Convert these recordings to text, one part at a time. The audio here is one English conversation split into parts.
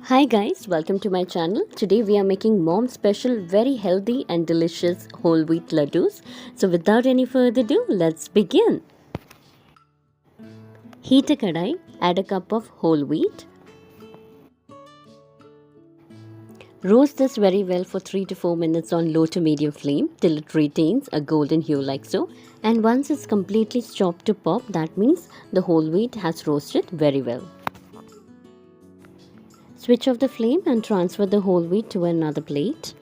Hi guys, welcome to my channel. Today we are making mom special very healthy and delicious whole wheat laddus. So without any further ado, let's begin. Heat a kadai, add a cup of whole wheat. Roast this very well for 3 to 4 minutes on low to medium flame till it retains a golden hue like so. And once it's completely chopped to pop, that means the whole wheat has roasted very well. Switch off the flame and transfer the whole wheat to another plate.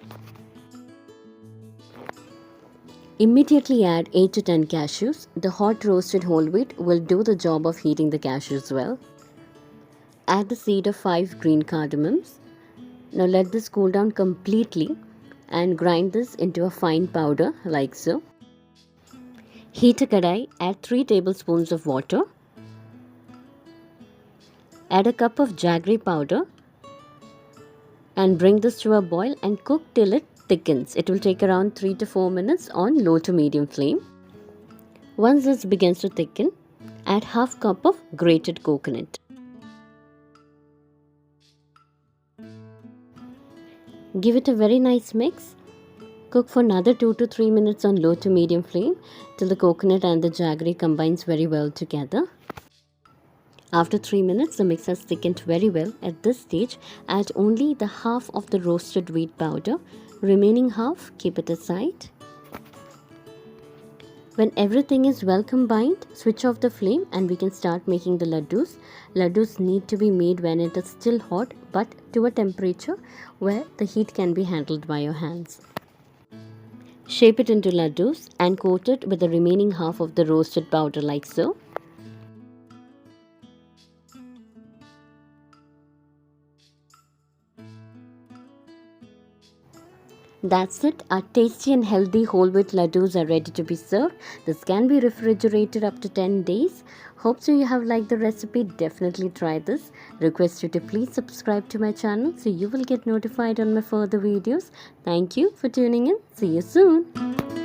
Immediately add 8 to 10 cashews. The hot roasted whole wheat will do the job of heating the cashews well. Add the seed of 5 green cardamoms. Now let this cool down completely and grind this into a fine powder like so. Heat a kadai, add 3 tablespoons of water. Add a cup of jaggery powder and bring this to a boil and cook till it thickens. It will take around 3 to 4 minutes on low to medium flame. Once this begins to thicken, add half cup of grated coconut. Give it a very nice mix. Cook for another 2 to 3 minutes on low to medium flame till the coconut and the jaggery combines very well together. After 3 minutes, the mix has thickened very well. At this stage, add only the half of the roasted wheat powder. Remaining half, keep it aside. When everything is well combined, switch off the flame and we can start making the laddus. Laddus need to be made when it is still hot, but to a temperature where the heat can be handled by your hands. Shape it into laddus and coat it with the remaining half of the roasted powder like so. That's it. Our tasty and healthy whole wheat laddus are ready to be served. This can be refrigerated up to 10 days. Hope so you have liked the recipe. Definitely try this. Request you to please subscribe to my channel so you will get notified on my further videos. Thank you for tuning in. See you soon.